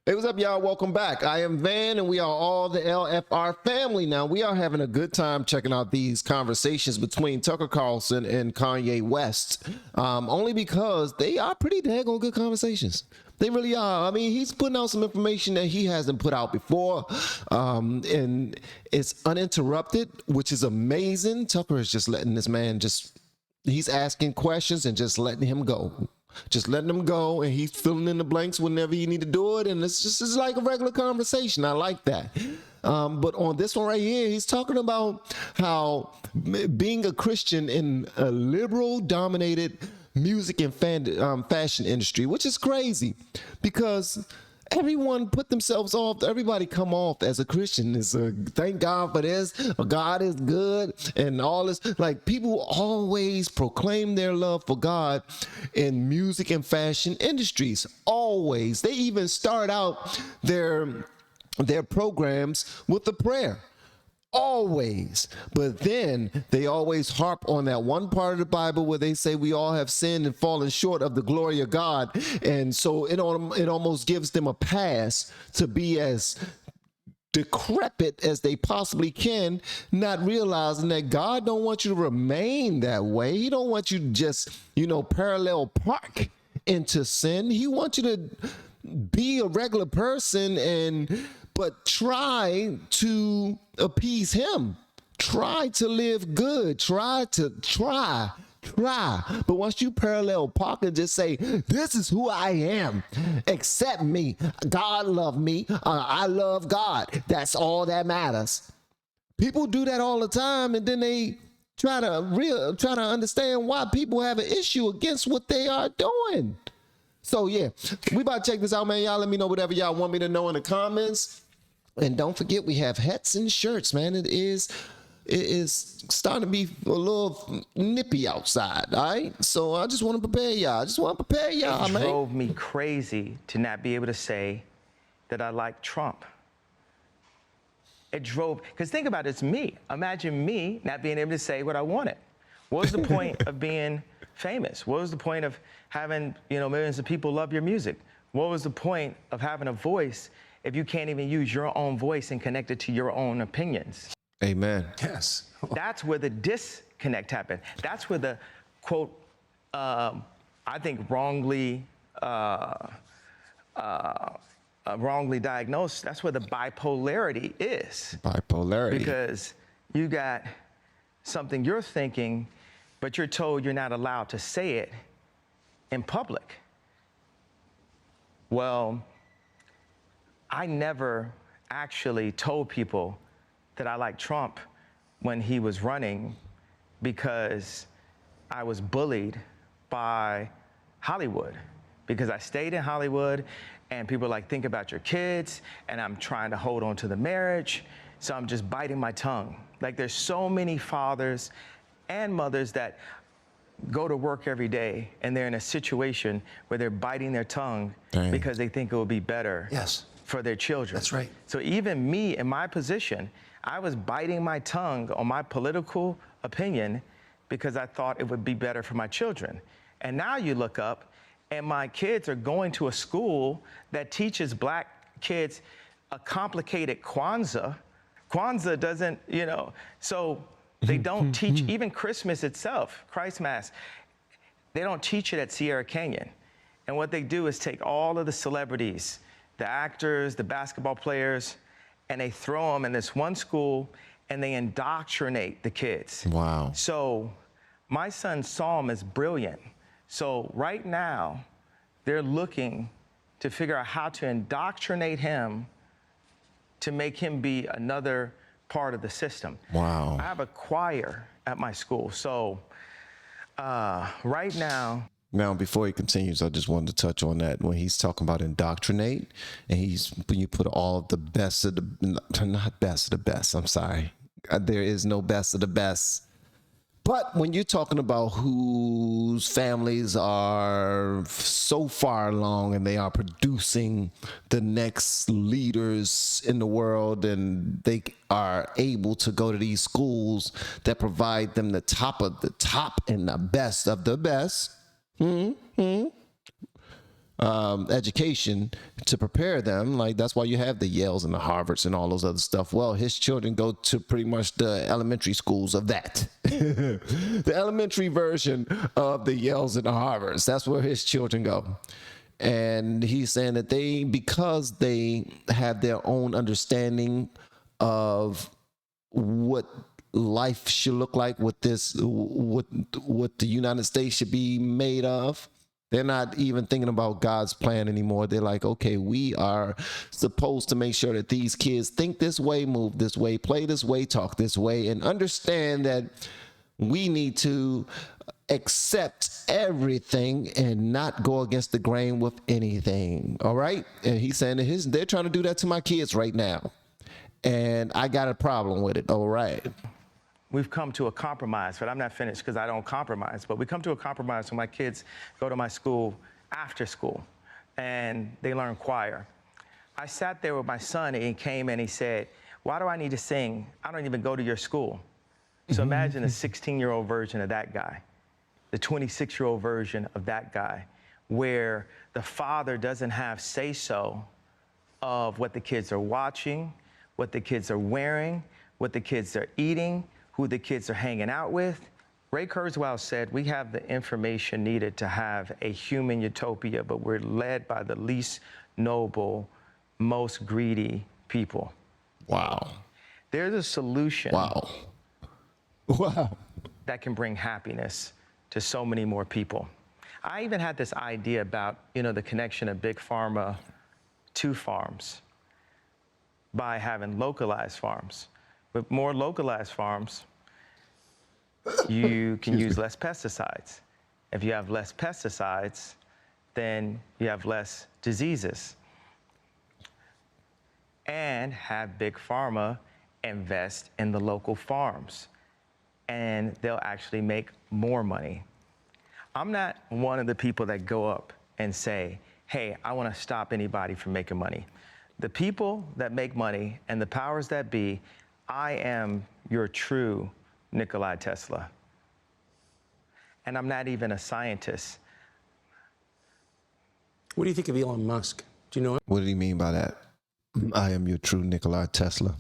Hey, what's up, y'all? Welcome back. I am Van, and we are all the LFR family. Now, we are having a good time checking out these conversations between Tucker Carlson and Kanye West, only because they are pretty daggone good conversations. They really are. I mean, he's putting out some information that he hasn't put out before, and it's uninterrupted, which is amazing. Tucker is just letting this man he's asking questions and just letting him go. Just letting him go, and he's filling in the blanks whenever you need to do it, and it's like a regular conversation. I like that. But on this one right here, he's talking about how being a Christian in a liberal-dominated music and fashion industry, which is crazy, because everyone put themselves off. Everybody come off as a Christian. Thank God for this. God is good and all this. Like, people always proclaim their love for God in music and fashion industries. Always. They even start out their programs with a prayer. Always. But then they always harp on that one part of the Bible where they say we all have sinned and fallen short of the glory of God. And so it almost gives them a pass to be as decrepit as they possibly can, not realizing that God don't want you to remain that way. He don't want you to just, parallel park into sin. He wants you to be a regular person but try to appease him. Try to live good. Try. But once you parallel park and just say, this is who I am, accept me, God love me, I love God, that's all that matters. People do that all the time, and then they try to understand why people have an issue against what they are doing. So yeah, we about to check this out, man. Y'all let me know whatever y'all want me to know in the comments. And don't forget, we have hats and shirts, man. It is starting to be a little nippy outside, all right? So I just want to prepare y'all. It drove me crazy to not be able to say that I like Trump. Because think about it, it's me. Imagine me not being able to say what I wanted. What was the point of being famous? What was the point of having, millions of people love your music? What was the point of having a voice if you can't even use your own voice and connect it to your own opinions? Amen. Yes. That's where the disconnect happened. That's where the, quote, I think wrongly diagnosed, that's where the bipolarity is. Bipolarity. Because you got something you're thinking, but you're told you're not allowed to say it in public. Well, I never actually told people that I liked Trump when he was running because I was bullied by Hollywood. Because I stayed in Hollywood and people were like, think about your kids, and I'm trying to hold on to the marriage, so I'm just biting my tongue. Like, there's so many fathers and mothers that go to work every day and they're in a situation where they're biting their tongue because they think it will be better. Yes. For their children. That's right. So even me in my position, I was biting my tongue on my political opinion because I thought it would be better for my children. And now you look up and my kids are going to a school that teaches black kids a complicated Kwanzaa. Kwanzaa doesn't, so they don't teach even Christmas itself, Christ Mass. They don't teach it at Sierra Canyon. And what they do is take all of the celebrities, the actors, the basketball players, and they throw them in this one school and they indoctrinate the kids. Wow. So my son's psalm is brilliant. So right now, they're looking to figure out how to indoctrinate him to make him be another part of the system. Wow. I have a choir at my school. So right now, Now, before he continues, I just wanted to touch on that when he's talking about indoctrinate, and when you put all of the best of the, not best of the best, I'm sorry. There is no best of the best. But when you're talking about whose families are so far along and they are producing the next leaders in the world, and they are able to go to these schools that provide them the top of the top and the best of the best, education to prepare them. Like, that's why you have the Yales and the Harvards and all those other stuff. Well, his children go to pretty much the elementary schools of that. The elementary version of the Yales and the Harvards. That's where his children go. And he's saying that because they have their own understanding of what life should look like, what the United States should be made of, they're not even thinking about God's plan anymore. They're like, okay, we are supposed to make sure that these kids think this way, move this way, play this way, talk this way, and understand that we need to accept everything and not go against the grain with anything. All right. And he's saying that they're trying to do that to my kids right now. And I got a problem with it. All right. We've come to a compromise, but I'm not finished because I don't compromise. But we come to a compromise when my kids go to my school after school and they learn choir. I sat there with my son and he came and he said, why do I need to sing? I don't even go to your school. So imagine a 16-year-old version of that guy, the 26-year-old version of that guy, where the father doesn't have say-so of what the kids are watching, what the kids are wearing, what the kids are eating, who the kids are hanging out with. Ray Kurzweil said, we have the information needed to have a human utopia, but we're led by the least noble, most greedy people. Wow. There's a solution. Wow. Wow. That can bring happiness to so many more people. I even had this idea about, the connection of big pharma to farms by having localized farms. With more localized farms, you can use less pesticides. If you have less pesticides, then you have less diseases. And have big pharma invest in the local farms, and they'll actually make more money. I'm not one of the people that go up and say, hey, I want to stop anybody from making money. The people that make money and the powers that be, I am your true Nikola Tesla. And I'm not even a scientist. What do you think of Elon Musk? Do you know him? What did he mean by that? I am your true Nikola Tesla.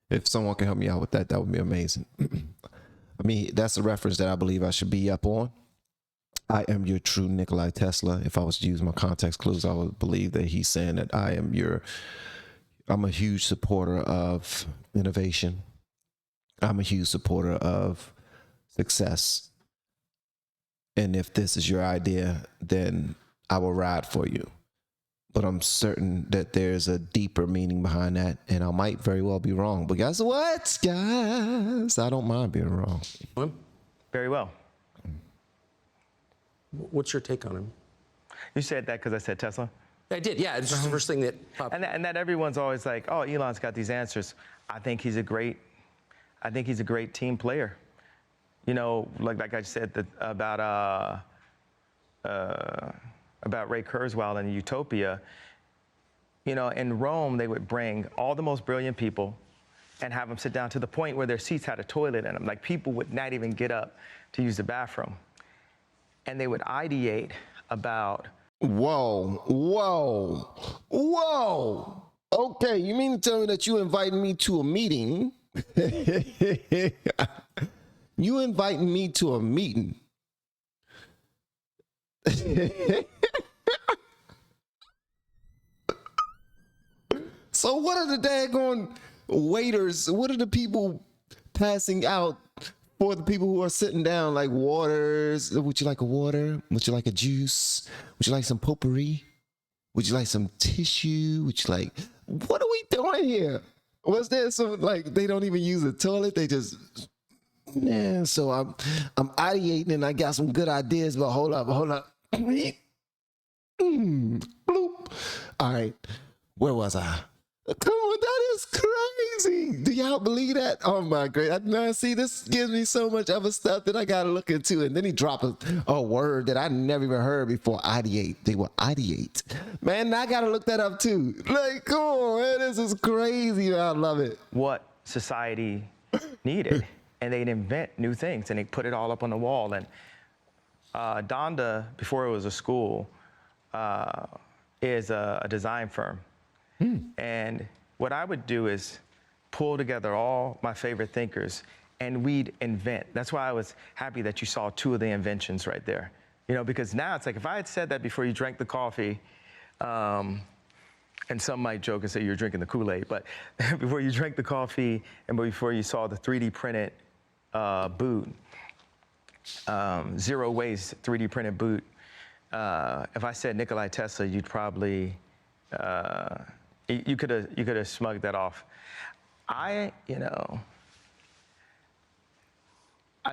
If someone can help me out with that, that would be amazing. I mean, that's a reference that I believe I should be up on. I am your true Nikola Tesla. If I was to use my context clues, I would believe that he's saying that I'm a huge supporter of innovation. I'm a huge supporter of success. And if this is your idea, then I will ride for you. But I'm certain that there's a deeper meaning behind that, and I might very well be wrong. But guess what, guys? I don't mind being wrong. Very well. What's your take on him? You said that because I said Tesla? I did, yeah. It's just the first thing that popped. And that everyone's always like, oh, Elon's got these answers. I think he's a great team player. Like I said about Ray Kurzweil and Utopia. In Rome, they would bring all the most brilliant people and have them sit down to the point where their seats had a toilet in them. Like, people would not even get up to use the bathroom. And they would ideate about... Whoa. Okay, you mean to tell me that you invited me to a meeting? You invited me to a meeting. So what are the daggone waiters? What are the people passing out for the people who are sitting down, like waters? Would you like a water? Would you like a juice? Would you like some potpourri? Would you like some tissue? Would you like, what are we doing here? Was there some, like, they don't even use a toilet? They just, yeah. So I'm ideating and I got some good ideas, but hold up. Bloop. All right. Where was I? Come on, that is crazy. Do y'all believe that? Oh my God. Now see, this gives me so much other stuff that I gotta look into. And then he dropped a word that I never even heard before. Ideate. They will ideate. Man, I gotta look that up too. Like, come on, man, this is crazy. I love it. What society needed. And they'd invent new things and they put it all up on the wall. And Donda, before it was a school, is a design firm. And what I would do is pull together all my favorite thinkers and we'd invent. That's why I was happy that you saw 2 of the inventions right there. You know, because now it's like, if I had said that before you drank the coffee, and some might joke and say you're drinking the Kool-Aid, but before you drank the coffee and before you saw the 3D printed boot, zero waste 3D printed boot, if I said Nikolai Tesla, you'd probably, you could have shrugged that off. I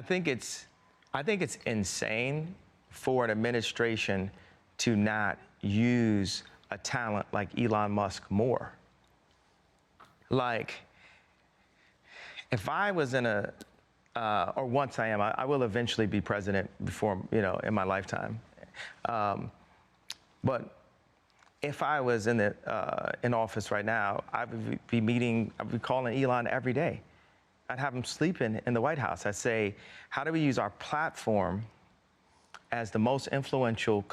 think it's insane for an administration to not use a talent like Elon Musk more. Like, if I was in a, or once I am, I will eventually be president before, in my lifetime. But if I was in office right now, I would be calling Elon every day. I'd have him sleeping in the White House. I'd say, how do we use our platform as the most influential,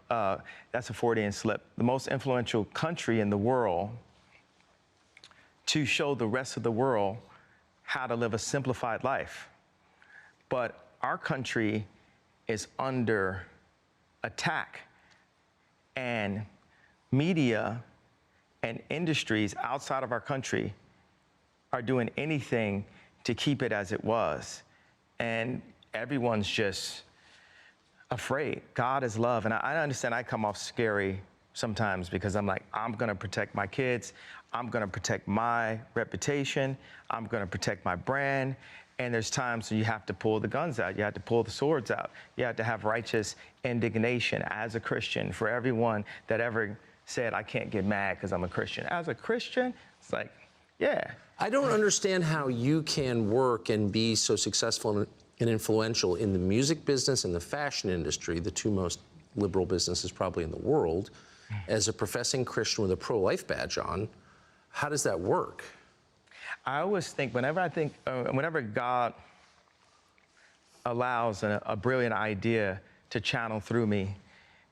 that's a Freudian slip, the most influential country in the world to show the rest of the world how to live a simplified life. But our country is under attack, and media and industries outside of our country are doing anything to keep it as it was. And everyone's just afraid. God is love. And I understand I come off scary sometimes because I'm like, I'm going to protect my kids. I'm going to protect my reputation. I'm going to protect my brand. And there's times when you have to pull the guns out. You have to pull the swords out. You have to have righteous indignation as a Christian. For everyone that ever said, I can't get mad because I'm a Christian. As a Christian, it's like, yeah. I don't understand how you can work and be so successful and influential in the music business and the fashion industry, the 2 most liberal businesses probably in the world, as a professing Christian with a pro-life badge on. How does that work? I always think, whenever God allows a brilliant idea to channel through me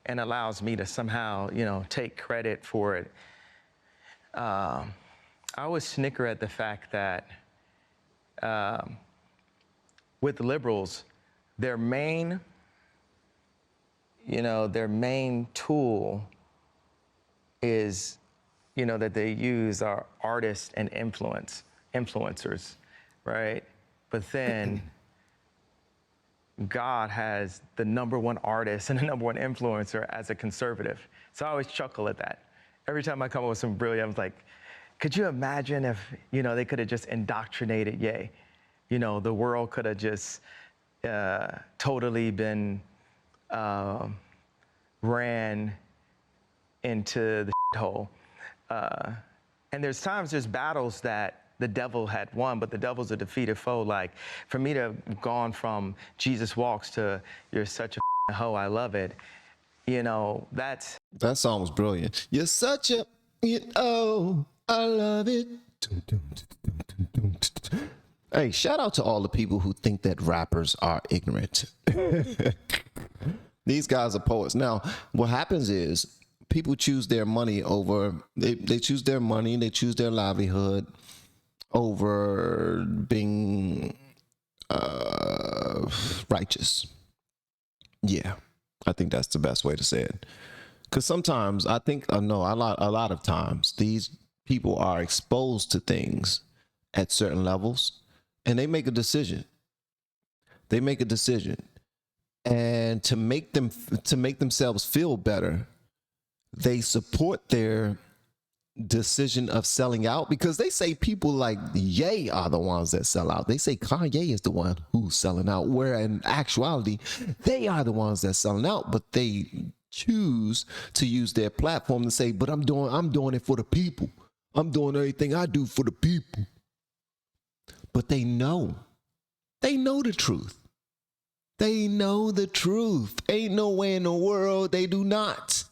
and allows me to somehow, take credit for it, I always snicker at the fact that with the liberals, their main tool is, that they use are artists and influencers, right? But then God has the #1 artist and the #1 influencer as a conservative. So I always chuckle at that. Every time I come up with some brilliant, I'm like, could you imagine if, they could have just indoctrinated Ye? The world could have just totally been ran into the hole. And there's battles that the devil had won, but the devil's a defeated foe. Like, for me to have gone from Jesus Walks to You're Such a hoe, I love it, That song was brilliant. You're such a, I love it. Hey, shout out to all the people who think that rappers are ignorant. These guys are poets. Now, what happens is people choose their money over, they choose their money, they choose their livelihood over being righteous. Yeah, I think that's the best way to say it. Because sometimes I think, a lot of times these people are exposed to things at certain levels and they make a decision. And to make themselves feel better, they support their decision of selling out, because they say people like Ye are the ones that sell out. They say Kanye is the one who's selling out, where in actuality they are the ones that's selling out, but they choose to use their platform to say, but I'm doing it for the people. I'm doing everything I do for the people. But they know the truth. They know the truth. Ain't no way in the world they do not.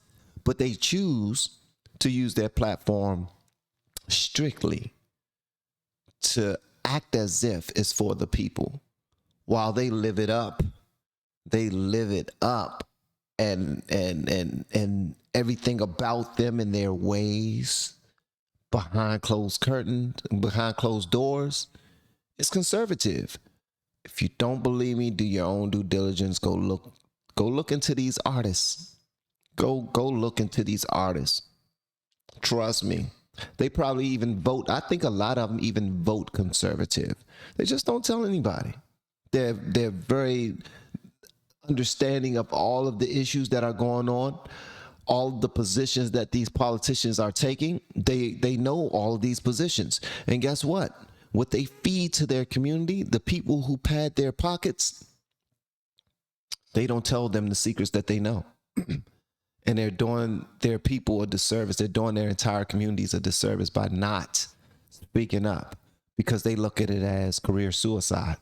But they choose to use their platform strictly to act as if it's for the people, while they live it up. They live it up. and everything about them and their ways behind closed curtains, behind closed doors, is conservative. If you don't believe me, do your own due diligence. Go look into these artists. Go look into these artists. Trust me. They probably even vote. I think a lot of them even vote conservative. They just don't tell anybody. They're very understanding of all of the issues that are going on, all the positions that these politicians are taking. They know all of these positions. And guess what? What they feed to their community, the people who pad their pockets, they don't tell them the secrets that they know. And they're doing their people a disservice. They're doing their entire communities a disservice by not speaking up, because they look at it as career suicide.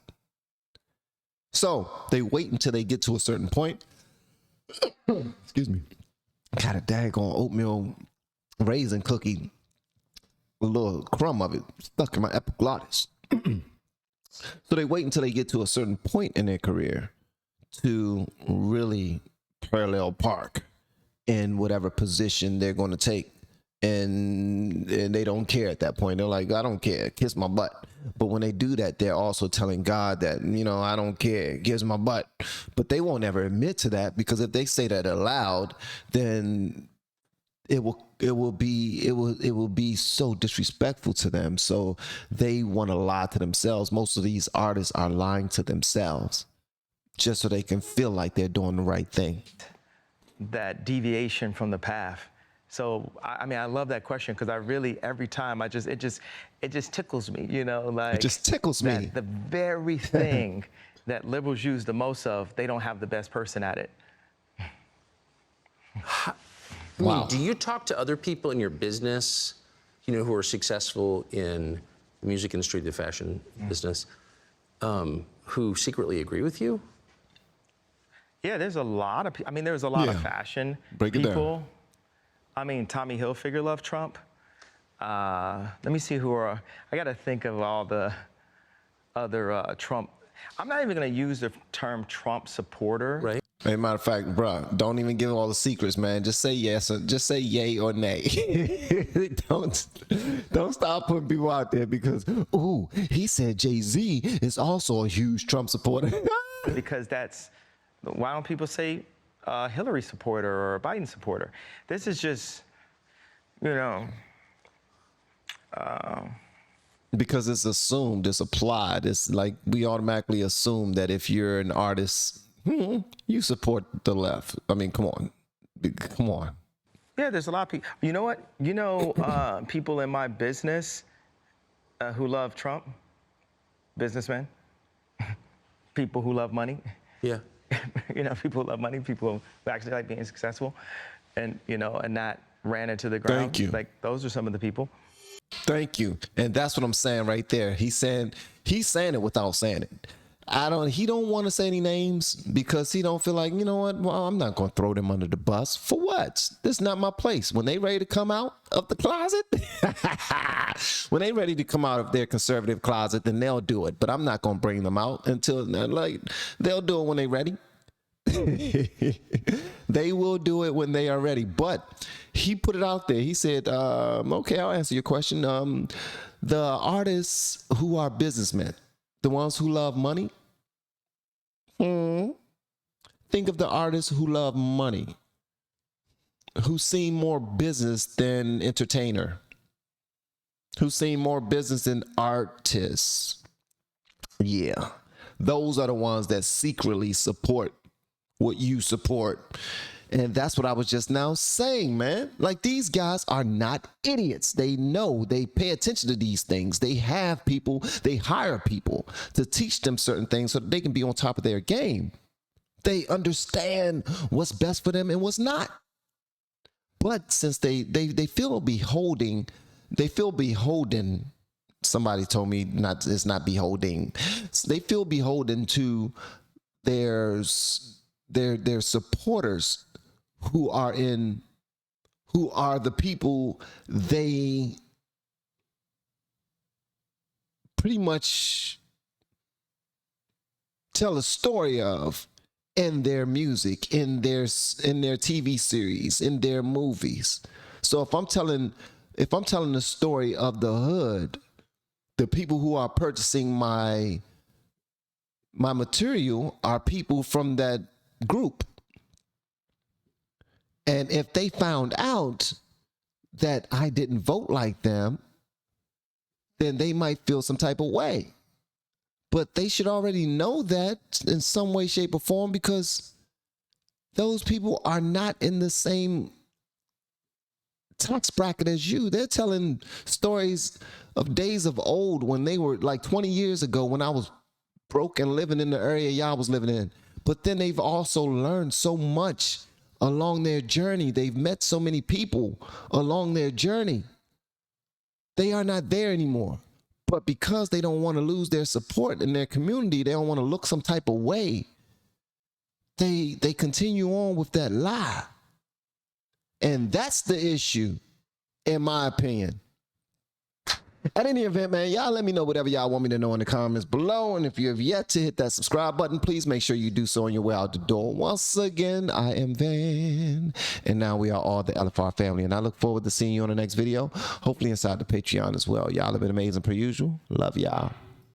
So they wait until they get to a certain point. Excuse me. Got a daggone oatmeal raisin cookie, a little crumb of it stuck in my epiglottis. So they wait until they get to a certain point in their career to really parallel park in whatever position they're going to take. And they don't care at that point. They're like, I don't care, kiss my butt. But when they do that, they're also telling God that, I don't care, kiss my butt. But they won't ever admit to that, because if they say that aloud, then it will be so disrespectful to them. So they want to lie to themselves. Most of these artists are lying to themselves just so they can feel like they're doing the right thing. That deviation from the path. So, I love that question, because I really, every time, it just tickles me, like. It just tickles me. The very thing that liberals use the most of, they don't have the best person at it. Wow. Do you talk to other people in your business, who are successful in the music industry, the fashion business, who secretly agree with you? Yeah, there's a lot of people. There's a lot of fashion people. Tommy Hilfiger loved Trump. Let me see I got to think of all the other Trump. I'm not even going to use the term Trump supporter. Right. As a matter of fact, bro, don't even give all the secrets, man. Just say yes, or just say yay or nay. Don't stop putting people out there because, ooh, he said Jay-Z is also a huge Trump supporter. Because why don't people say Hillary supporter or a Biden supporter? This is just, because it's assumed, it's applied. It's like we automatically assume that if you're an artist, you support the left. Come on. Yeah, there's a lot of people. You know what? People in my business who love Trump, businessmen, people who love money. Yeah. People who love money, people who actually like being successful, and not ran into the ground. Thank you. Like, those are some of the people. Thank you. And that's what I'm saying right there. He's saying it without saying it. He don't want to say any names because he don't feel like, well, I'm not going to throw them under the bus. For what? This is not my place. When they ready to come out of the closet, when they ready to come out of their conservative closet, then they'll do it. But I'm not going to bring them out until, they'll do it when they ready. They will do it when they are ready. But he put it out there. He said, okay, I'll answer your question. The artists who are businessmen, the ones who love money. Think of the artists who love money, who seem more business than entertainer, who seem more business than artists. Yeah, those are the ones that secretly support what you support. And that's what I was just now saying, man. Like, these guys are not idiots. They know, they pay attention to these things. They have people, they hire people to teach them certain things so that they can be on top of their game. They understand what's best for them and what's not. But since they feel beholden, somebody told me it's not beholding. They feel beholden to their supporters who are the people they pretty much tell a story of in their music, in their TV series, in their movies. So if I'm telling the story of the hood, the people who are purchasing my material are people from that group. And if they found out that I didn't vote like them, then they might feel some type of way. But they should already know that in some way, shape, or form, because those people are not in the same tax bracket as you. They're telling stories of days of old when they were like 20 years ago when I was broke and living in the area y'all was living in. But then they've also learned so much along their journey. They've met so many people along their journey. They are not there anymore. But because they don't want to lose their support in their community, they don't want to look some type of way, they continue on with that lie. And that's the issue, in my opinion. At any event, man, y'all let me know whatever y'all want me to know in the comments below. And if you have yet to hit that subscribe button, please make sure you do so on your way out the door. Once again, I am Van, and now we are all the LFR family. And I look forward to seeing you on the next video, hopefully inside the Patreon as well. Y'all have been amazing per usual. Love y'all.